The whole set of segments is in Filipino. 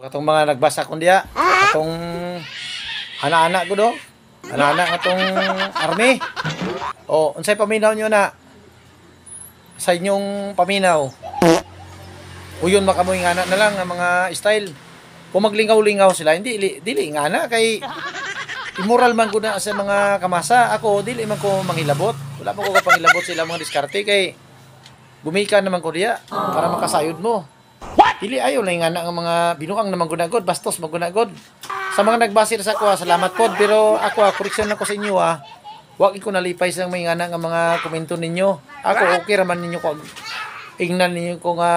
Katong mga nagbasa ko diya, katong anak-anak ko do. Anak-anak katong army. O, unsay paminaw nyo na sa inyong paminaw? Uyon makamoy nga na lang ang mga style. Kung maglingaw-lingaw sila, hindi dili nga na kay immoral man ko na sa mga kamasa. Ako dili man ko mangilabot. Wala man ko kapangilabot sila mga diskarte kay gumika naman ko diya para makasayod mo. Dili ayo lang nga na ang mga binuang naman gunagod, bastos magunagod. Sa mga nagbasir sa ako, salamat pod, pero ako koreksyon na ko sa inyo Wag ko nalipay sa may nga nga mga komento ninyo. Ako okay raman ninyo ko ingnan ninyo ko nga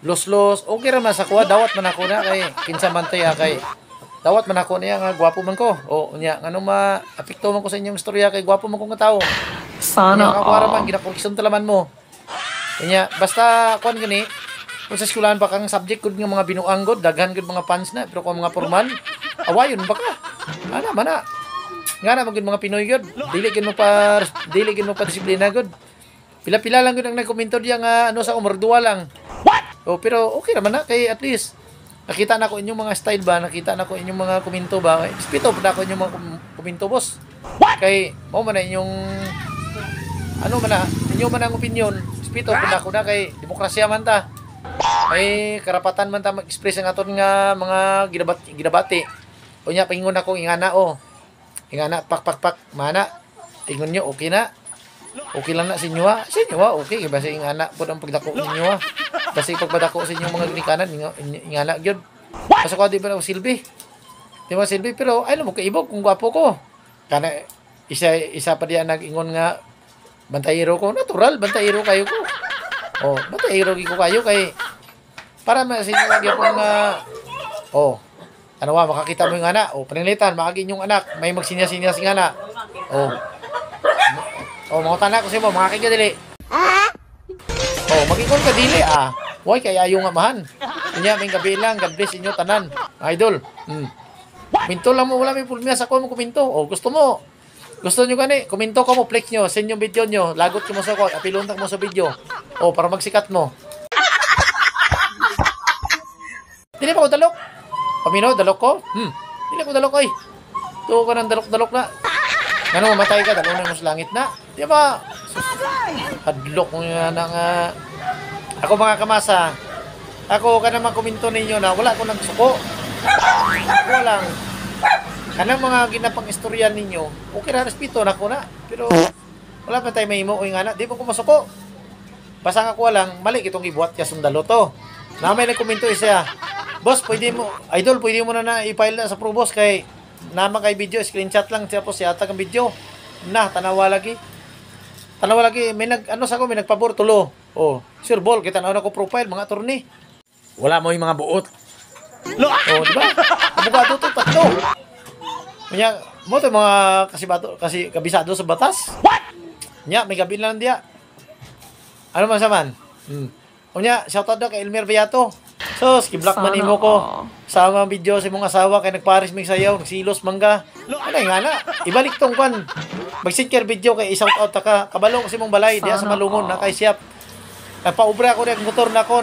los okay raman sa kuha, dawat man ako na kay kinsa man tay kay dawat man ako niya nga gwapo man ko. O nya ngano maapekto man ko sa inyong istorya kay gwapo man ko nga tawo. Sana ako raman ginakoreksyon talaman mo. Kanya basta kon gani kung sa eskwelahan pa kang subject gud nga mga binuang gud, daghan gud mga fans na, pero kung mga formal, awayon baka. Ana mana. Nga na magud mga Pinoy gud. Dili gid mo pa disiplina gud. Pila-pila lang gud ang nagkomento diya nga ano sa umordua lang. Oh, pero okay naman na kay at least nakita na ko inyong mga style ba, nakita na ko inyong mga komento ba. Spito pa na ko inyong mga komento, boss. Kay mo man na inyong ano man na, inyo man ang opinion. Spito pa na ko na kay demokrasya man ta. Ay karapatan man ta mag-express ang aton nga mga ginabati. Unya pingon ako ingana ingana pak mana ingon nyo okay na, okay lang na sa inyo sa inyo okay kasi ingana po ang pagdako ninyo kasi pagpadako sa inyo mga ginikanan ingana gyud kasi ko di ba na silbi pero ay mo kaibog kung gwapo ko kana isa pa diyan nag-ingon nga bantayero ko, natural bantayero kayo ko. Bantayero ko kayo kay para masinagyan ko nga ano makakita mo yung anak panilitan, makagin yung anak may magsinya-sinya sing anak mga tanak ko siya mo makakigya dili magikon ka dili huwag kaya yung amahan kanya may gabi lang, God bless inyo tanan idol minto lang mo, wala may pulmiya sa ko mo kuminto gusto nyo gani, kuminto ka mo, flex nyo, send yung video nyo, lagot ko mo sa ko, apiluntak mo sa video para magsikat mo. Dili pa ko dalok. Pamino, dalok ko? Dili ko dalok ay. Tuwa ka ng dalok-dalok na. Ano, mamatay ka, dalok na mo sa langit na. Di ba? Hadlok mo nga na nga. Ako mga kamasa, ako ka naman kuminto ninyo na wala ko nagsuko. Ako lang. Kanang mga ginapang istorya ninyo, okay na, respeto na ko na. Pero wala pa tayo may imo o nga na, di mo ko masuko. Basta nga ko lang, mali itong ibuhat kaya sundalo to. Na may nagkomento isa, boss, pwede mo na i-file na sa Pro Boss kay naman kay video, screenshot lang tapos yata ang video. Tanawa lagi. May may nagpabor tulo. Sure ball, kita na ko profile mga attorney. Wala mo yung mga buot. Di ba? Abogado to tatlo. Kanya mo to mga kasi kabisado sa batas. Nya may gabi lang diya. Ano man saman? Kanya shoutout daw kay Elmer Beato. So, skiblock man nimo ko sa mga video sa imong asawa kay nagparis mig sayaw, nagsilos mangga. Ano nga na? Ibalik tong kwan. Mag-share video kay i-shout out ka. Kabalo ko sa imong balay diya sa Malungon na kay Siap. Nagpaubra ko ng motor na ko,